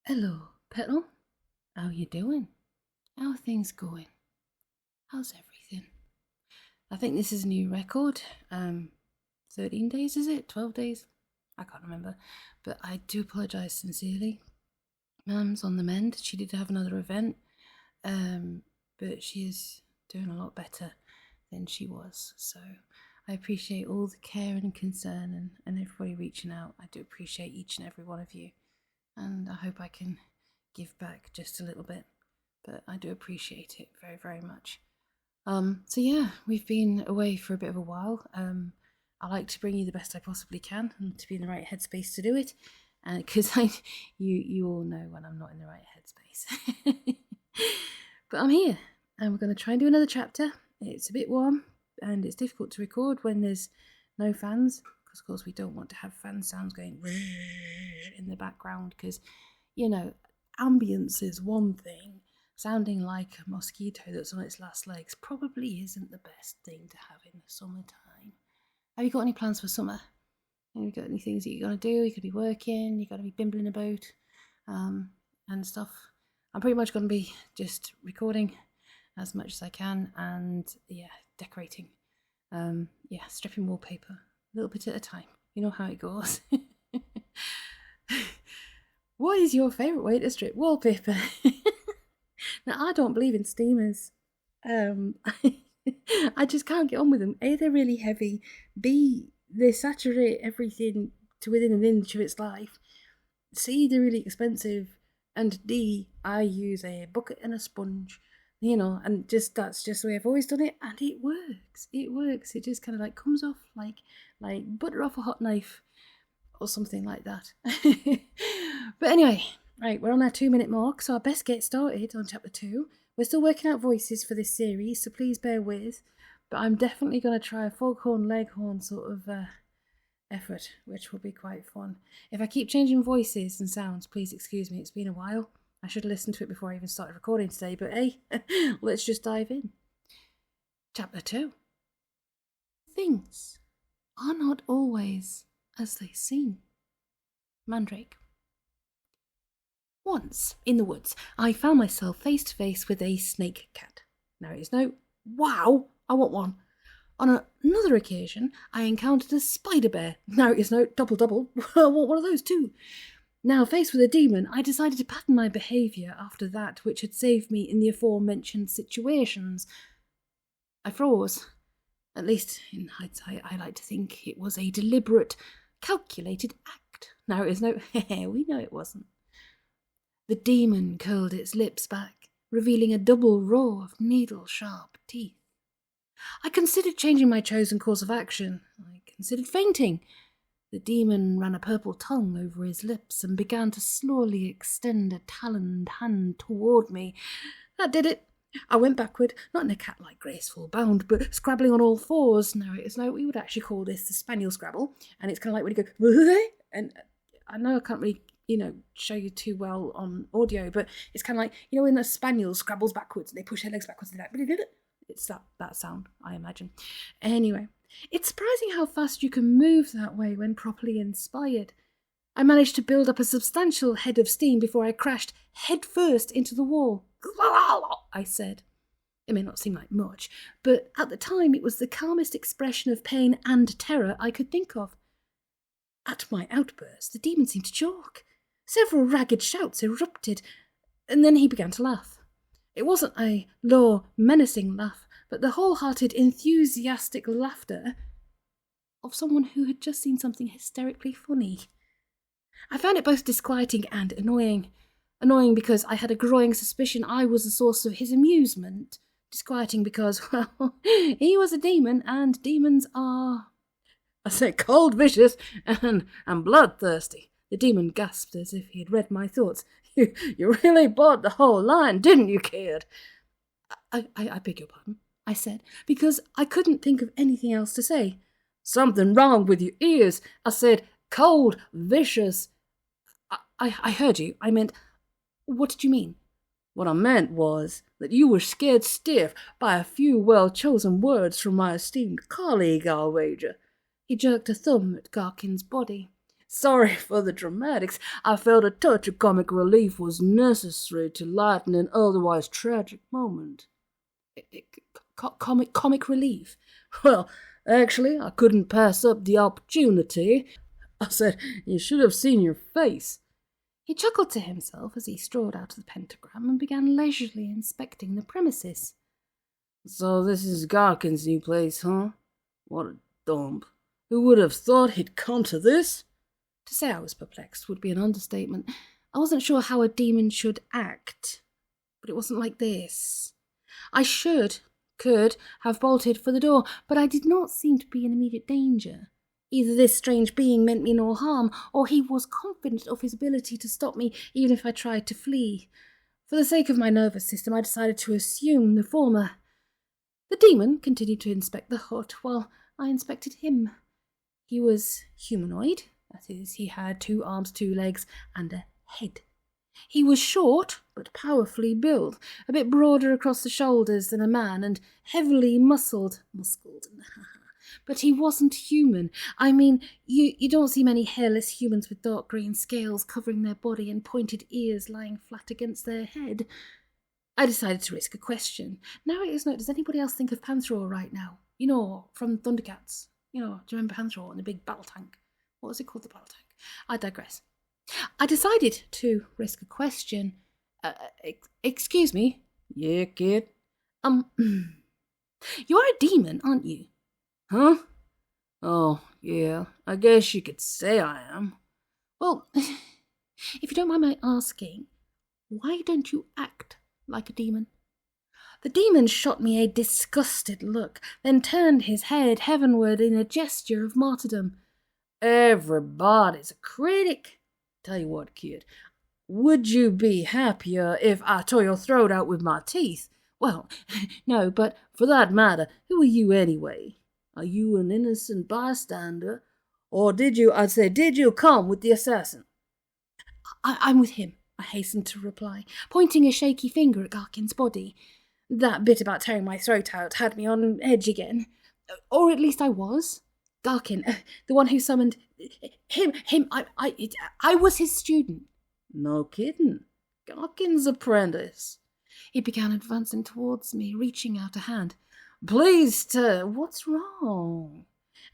Hello, Petal. How you doing? How are things going? How's everything? I think this is a new record. 13 days, is it? 12 days? I can't remember. But I do apologise sincerely. Mum's on the mend. She did have another event. But she is doing a lot better than she was. So I appreciate all the care and concern and everybody reaching out. I do appreciate each and every one of you. And I hope I can give back just a little bit, but I do appreciate it very, very much. So yeah, we've been away for a bit of a while. I like to bring you the best I possibly can and to be in the right headspace to do it, because you all know when I'm not in the right headspace. But I'm here, and we're going to try and do another chapter. It's a bit warm, and it's difficult to record when there's no fans, because of course we don't want to have fan sounds going in the background, because, you know, ambience is one thing. Sounding like a mosquito that's on its last legs probably isn't the best thing to have in the summertime. Have you got any plans for summer? Have you got any things that you're going to do? You could be working, you're going to be bimbling about, and stuff. I'm pretty much going to be just recording as much as I can and, yeah, decorating. Stripping wallpaper, a little bit at a time. You know how it goes. What is your favourite way to strip wallpaper? Now, I don't believe in steamers. I just can't get on with them. A, they're really heavy. B, they saturate everything to within an inch of its life. C, they're really expensive. And D, I use a bucket and a sponge. You know, and that's just the way I've always done it, and it works. It works. It just kind of like comes off like butter off a hot knife or something like that. But anyway, right, we're on our 2-minute mark, so I best get started on chapter 2. We're still working out voices for this series, so please bear with. But I'm definitely going to try a foghorn leghorn sort of effort, which will be quite fun. If I keep changing voices and sounds, please excuse me. It's been a while. I should have listened to it before I even started recording today, but hey, let's just dive in. Chapter 2. Things are not always as they seem. Mandrake. Once, in the woods, I found myself face to face with a snake cat. Now it is no, wow, I want one. On another occasion, I encountered a spider bear. Now it is no, double, I want one of those too. Now, faced with a demon, I decided to pattern my behaviour after that which had saved me in the aforementioned situations. I froze. At least, in hindsight, I like to think it was a deliberate, calculated act. Now, it is no, we know it wasn't. The demon curled its lips back, revealing a double row of needle-sharp teeth. I considered changing my chosen course of action. I considered fainting. The demon ran a purple tongue over his lips and began to slowly extend a taloned hand toward me. That did it. I went backward, not in a cat-like graceful bound, but scrabbling on all fours. Now, we would actually call this the spaniel scrabble, and it's kind of like when you go, and I know I can't really, show you too well on audio, but it's kind of like, when the spaniel scrabbles backwards, and they push their legs backwards, and they're like, it's that sound, I imagine. Anyway. It's surprising how fast you can move that way when properly inspired. I managed to build up a substantial head of steam before I crashed headfirst into the wall. I said. It may not seem like much, but at the time it was the calmest expression of pain and terror I could think of. At my outburst, the demon seemed to choke. Several ragged shouts erupted, and then he began to laugh. It wasn't a low, menacing laugh, but the wholehearted, enthusiastic laughter of someone who had just seen something hysterically funny. I found it both disquieting and annoying. Annoying because I had a growing suspicion I was the source of his amusement. Disquieting because, well, he was a demon, and demons are, I say, cold, vicious, and bloodthirsty. The demon gasped as if he had read my thoughts. You really bought the whole line, didn't you, kid? I beg your pardon, I said, because I couldn't think of anything else to say. Something wrong with your ears. I said, cold, vicious. I heard you. I meant, what did you mean? What I meant was that you were scared stiff by a few well-chosen words from my esteemed colleague, I'll wager. He jerked a thumb at Garkin's body. Sorry for the dramatics. I felt a touch of comic relief was necessary to lighten an otherwise tragic moment. Comic relief? Well, actually, I couldn't pass up the opportunity. I said, you should have seen your face. He chuckled to himself as he strode out of the pentagram and began leisurely inspecting the premises. So this is Garkin's new place, huh? What a dump. Who would have thought he'd come to this? To say I was perplexed would be an understatement. I wasn't sure how a demon should act, but it wasn't like this. I could have bolted for the door, but I did not seem to be in immediate danger. Either this strange being meant me no harm, or he was confident of his ability to stop me even if I tried to flee. For the sake of my nervous system, I decided to assume the former. The demon continued to inspect the hut while I inspected him. He was humanoid, that is, he had 2 arms, 2 legs, and a head. He was short, but powerfully built, a bit broader across the shoulders than a man, and heavily muscled, but he wasn't human. I mean, you don't see many hairless humans with dark green scales covering their body and pointed ears lying flat against their head. I decided to risk a question. Narrator's note, does anybody else think of Panthro right now? You know, from Thundercats. You know, do you remember Panthro and the big battle tank? What was it called, the battle tank? I digress. I decided to risk a question. Excuse me? Yeah, kid? You are a demon, aren't you? Huh? Oh, yeah, I guess you could say I am. Well, if you don't mind my asking, why don't you act like a demon? The demon shot me a disgusted look, then turned his head heavenward in a gesture of martyrdom. Everybody's a critic. Tell you what, kid, would you be happier if I tore your throat out with my teeth? Well, no, but for that matter, who are you anyway? Are you an innocent bystander? Or did you come with the assassin? I'm with him, I hastened to reply, pointing a shaky finger at Garkin's body. That bit about tearing my throat out had me on edge again. Or at least I was. Garkin, the one who summoned him, I was his student. No kidding. Garkin's apprentice. He began advancing towards me, reaching out a hand. Please, what's wrong?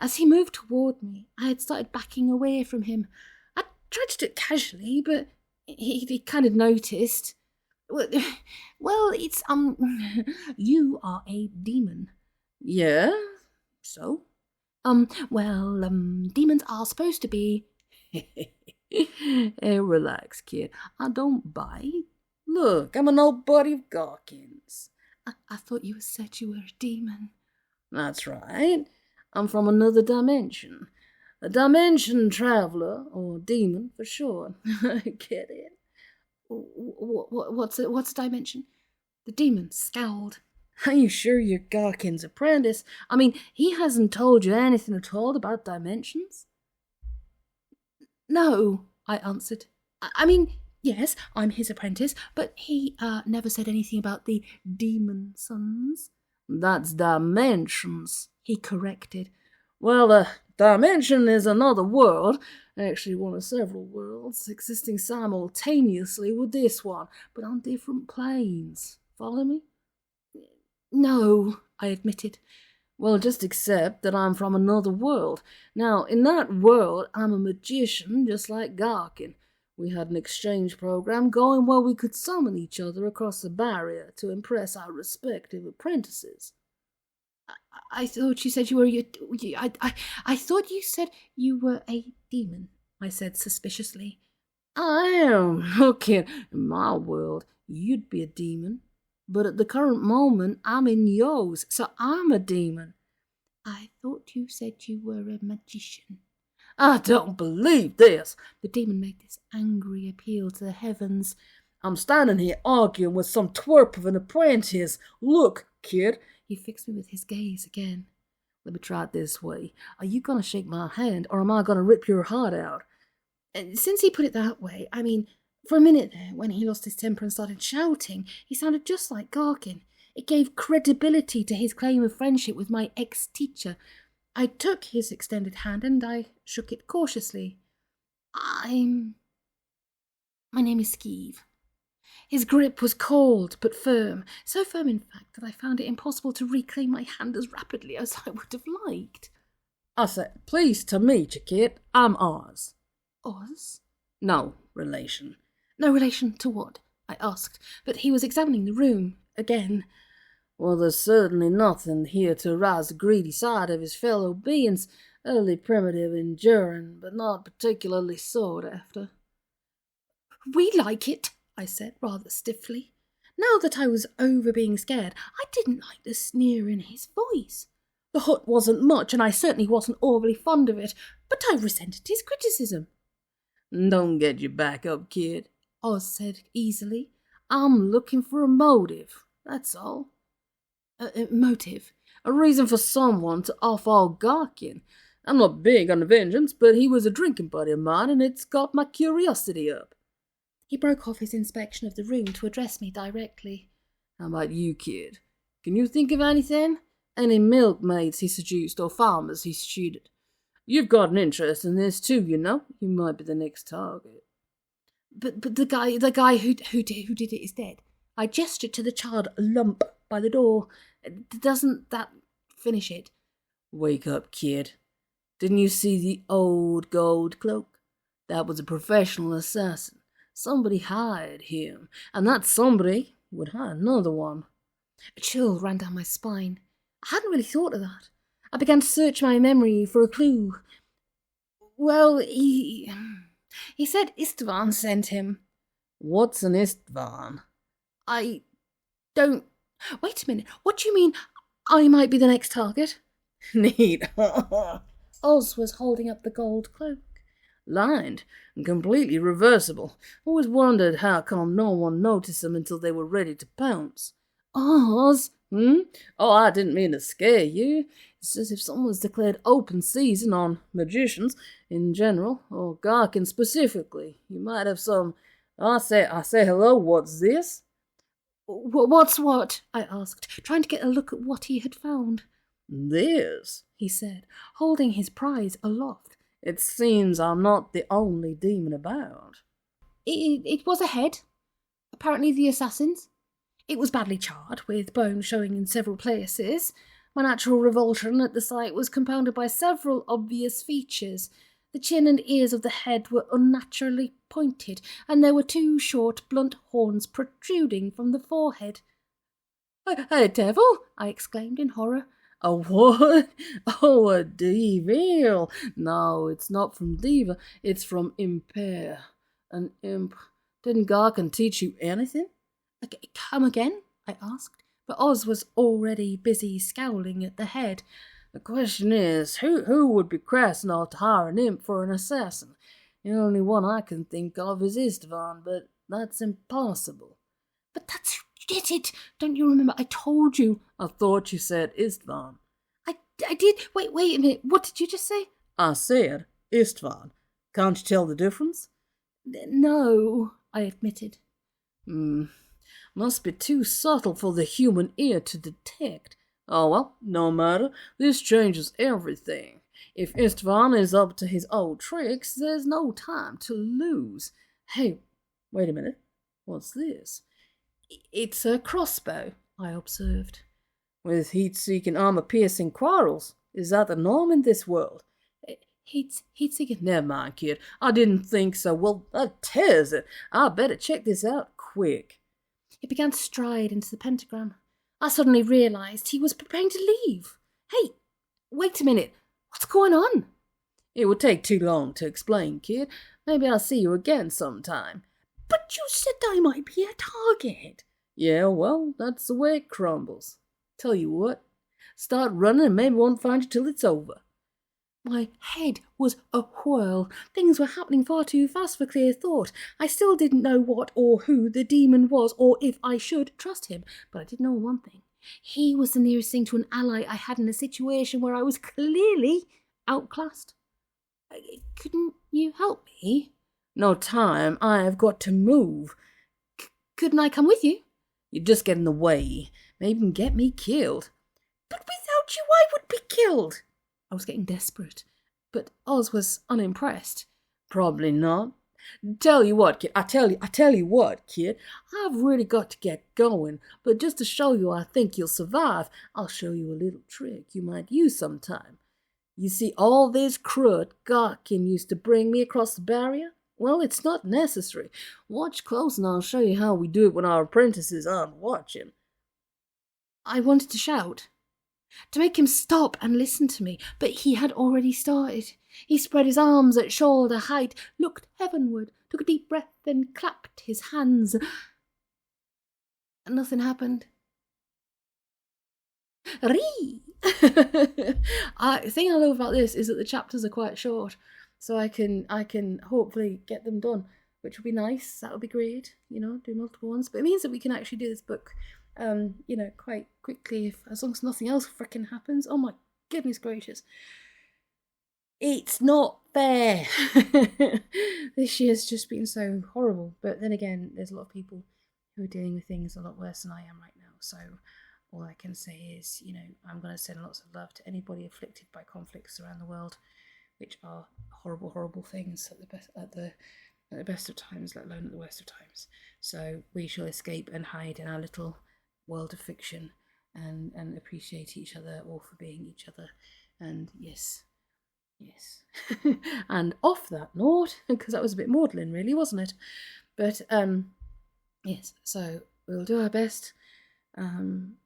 As he moved toward me, I had started backing away from him. I tried to do it casually, but he kind of noticed. Well, it's, you are a demon. Yeah? So? Demons are supposed to be... Hey, relax, kid. I don't bite. Look, I'm an old buddy of Garkin's. I thought you said you were a demon. That's right. I'm from another dimension. A dimension traveler, or demon for sure. Get it? What's a dimension? The demon scowled. Are you sure you're Garkin's apprentice? I mean, he hasn't told you anything at all about dimensions? No, I answered. I mean, yes, I'm his apprentice, but he never said anything about the demon sons. That's dimensions, he corrected. Well, a dimension is another world, actually one of several worlds, existing simultaneously with this one, but on different planes. Follow me? No, I admitted. Well, just accept that I'm from another world. Now, in that world, I'm a magician just like Garkin. We had an exchange program going where we could summon each other across the barrier to impress our respective apprentices. I thought you said you were... I thought you said you were a demon, I said suspiciously. I am. Okay, in my world, you'd be a demon. But at the current moment, I'm in yours, so I'm a demon. I thought you said you were a magician. I don't believe this. The demon made this angry appeal to the heavens. I'm standing here arguing with some twerp of an apprentice. Look, kid. He fixed me with his gaze again. Let me try it this way. Are you going to shake my hand, or am I going to rip your heart out? And since he put it that way, I mean... For a minute there, when he lost his temper and started shouting, he sounded just like Garkin. It gave credibility to his claim of friendship with my ex-teacher. I took his extended hand and I shook it cautiously. My name is Skeeve. His grip was cold but firm, so firm in fact that I found it impossible to reclaim my hand as rapidly as I would have liked. I said, "Pleased to meet you, kid. I'm Aahz." Oz? No relation. No relation to what? I asked, but he was examining the room again. Well, there's certainly nothing here to arouse the greedy side of his fellow beings, early primitive, enduring, but not particularly sought after. We like it, I said rather stiffly. Now that I was over being scared, I didn't like the sneer in his voice. The hut wasn't much, and I certainly wasn't overly fond of it, but I resented his criticism. Don't get your back up, kid, Oz said easily. I'm looking for a motive, that's all. Motive? A reason for someone to off all gawking. I'm not big on vengeance, but he was a drinking buddy of mine, and it's got my curiosity up. He broke off his inspection of the room to address me directly. How about you, kid? Can you think of anything? Any milkmaids he seduced or farmers he cheated? You've got an interest in this too, you know. You might be the next target. But the guy who did it is dead. I gestured to the charred lump by the door. Doesn't that finish it? Wake up, kid. Didn't you see the old gold cloak? That was a professional assassin. Somebody hired him, and that somebody would hire another one. A chill ran down my spine. I hadn't really thought of that. I began to search my memory for a clue. Well, he said Istvan sent him. What's an Istvan? I don't... Wait a minute, what do you mean I might be the next target? Neat. Oz was holding up the gold cloak. Lined and completely reversible. Always wondered how come no one noticed them until they were ready to pounce. Oz? Oh, I didn't mean to scare you. It's as if someone's declared open season on magicians in general, or Garkin specifically. You might have some... I say hello, what's this? What's what? I asked, trying to get a look at what he had found. This, he said, holding his prize aloft. It seems I'm not the only demon about. It was a head. Apparently the assassin's. It was badly charred, with bones showing in several places. My natural revulsion at the sight was compounded by several obvious features. The chin and ears of the head were unnaturally pointed, and there were two short, blunt horns protruding from the forehead. "A devil!" I exclaimed in horror. "A what? Oh, a devil! No, it's not from Diva, it's from Impair. An imp. Didn't Garkin teach you anything?" Come again? I asked, but Oz was already busy scowling at the head. "The question is, who would be crass enough to hire an imp for an assassin? The only one I can think of is Istvan, but that's impossible." "But that's who did it! Don't you remember? I told you." "I thought you said Istvan." I did. Wait a minute. What did you just say?" "I said Istvan. Can't you tell the difference?" "No," I admitted. Must be too subtle for the human ear to detect. Oh well, no matter. This changes everything. If Istvan is up to his old tricks, there's no time to lose. Hey, wait a minute. What's this?" "It's a crossbow," I observed. "With heat-seeking, armor-piercing quarrels. Is that the norm in this world?" Heat-seeking? Never mind, kid. I didn't think so. Well, that tears it. I better check this out quick. He began to stride into the pentagram. I suddenly realised he was preparing to leave. "Hey, wait a minute. What's going on?" "It would take too long to explain, kid. Maybe I'll see you again sometime." "But you said I might be a target." "Yeah, well, that's the way it crumbles. Tell you what, start running and maybe won't find you till it's over." My head was a whirl. Things were happening far too fast for clear thought. I still didn't know what or who the demon was, or if I should trust him. But I did know one thing. He was the nearest thing to an ally I had in a situation where I was clearly outclassed. "Couldn't you help me?" "No time. I've got to move." Couldn't I come with you?" "You just get in the way. Maybe even get me killed." "But without you I would be killed." I was getting desperate, but Oz was unimpressed. Probably not. Tell you what, kid. I tell you what, kid. I've really got to get going, but just to show you I think you'll survive, I'll show you a little trick you might use sometime. You see all this crud Garkin used to bring me across the barrier? Well, it's not necessary. Watch close and I'll show you how we do it when our apprentices aren't watching. I wanted to shout, to make him stop and listen to me, but he had already started. He spread his arms at shoulder height, looked heavenward, took a deep breath, then clapped his hands. And nothing happened. Ree! The thing I love about this is that the chapters are quite short, so I can hopefully get them done, which would be nice. That would be great, do multiple ones. But it means that we can actually do this book, quite quickly, as long as nothing else frickin' happens. Oh my goodness gracious. It's not fair. This year's just been so horrible. But then again, there's a lot of people who are dealing with things a lot worse than I am right now. So all I can say is, I'm going to send lots of love to anybody afflicted by conflicts around the world, which are horrible, horrible things at the best of times, let alone at the worst of times. So we shall escape and hide in our little world of fiction and appreciate each other all for being each other. And yes. And off that note, because that was a bit maudlin really, wasn't it? But yes, so we'll do our best.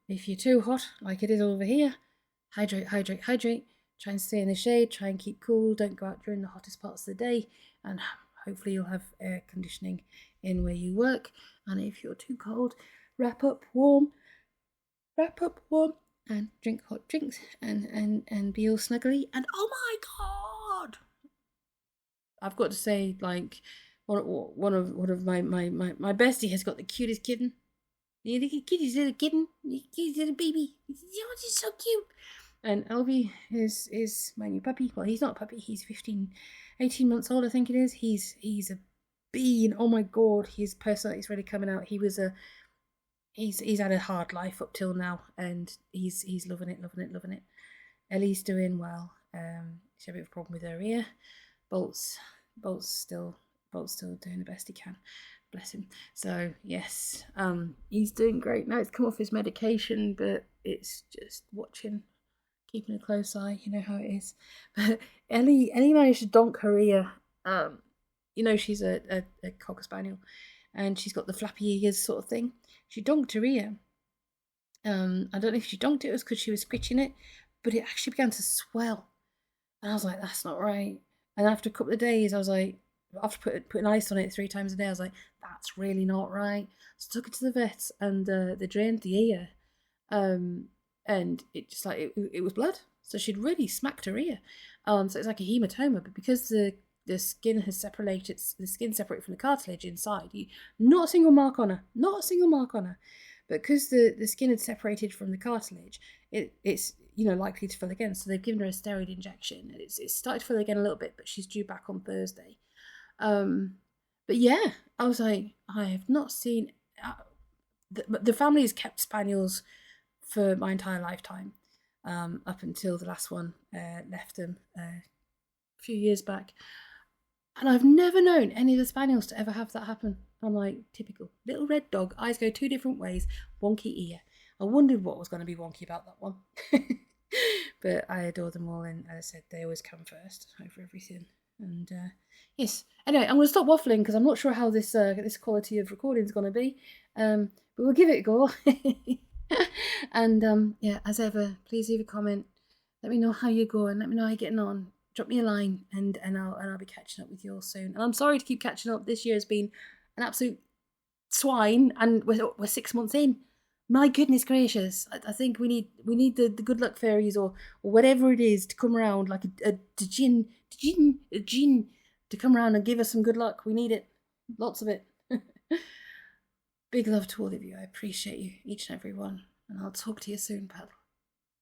If you're too hot like it is over here, hydrate. Try and stay in the shade, try and keep cool, don't go out during the hottest parts of the day, and hopefully you'll have air conditioning in where you work. And if you're too cold, wrap up warm and drink hot drinks and be all snuggly. And oh my god, I've got to say, like, one of my bestie has got the cutest kitten. The kitty's little kitten, he's little baby. He's so cute. And Elvie is my new puppy. Well, he's not a puppy. He's 18 months old, I think it is. He's a bean. Oh my god, his personality's really coming out. He's had a hard life up till now, and he's loving it. Ellie's doing well. She had a bit of a problem with her ear. Bolt's still doing the best he can. Bless him. So yes, he's doing great now. He's come off his medication, but it's just watching, keeping a close eye. You know how it is. But Ellie managed to donk her ear. She's a cocker spaniel, and she's got the flappy ears sort of thing. She donked her ear. I don't know if she donked it was because she was scratching it, but it actually began to swell. And I was like, that's not right. And after a couple of days, I was like, after putting ice on it 3 times a day, I was like, that's really not right. So I took it to the vet, and they drained the ear. And it just like, it was blood. So she'd really smacked her ear. So it's like a hematoma, but because the skin has separated, separated from the cartilage inside. Not a single mark on her. But because the skin had separated from the cartilage, it's likely to fill again. So they've given her a steroid injection. It's started to fill again a little bit, but she's due back on Thursday. But yeah, I was like, I have not seen. The family has kept spaniels for my entire lifetime, up until the last one left them a few years back. And I've never known any of the spaniels to ever have that happen. I'm like, typical. Little red dog, eyes go 2 different ways, wonky ear. I wondered what was going to be wonky about that one. But I adore them all, and as I said, they always come first over everything. And yes. Anyway, I'm going to stop waffling because I'm not sure how this quality of recording is going to be. But we'll give it a go. And as ever, please leave a comment. Let me know how you're going. Let me know how you're getting on. Drop me a line, and I'll be catching up with you all soon. And I'm sorry to keep catching up. This year has been an absolute swine, and we're 6 months in. My goodness gracious! I think we need the good luck fairies or whatever it is to come around, like a djinn to come around and give us some good luck. We need it, lots of it. Big love to all of you. I appreciate you, each and every one, and I'll talk to you soon, pal.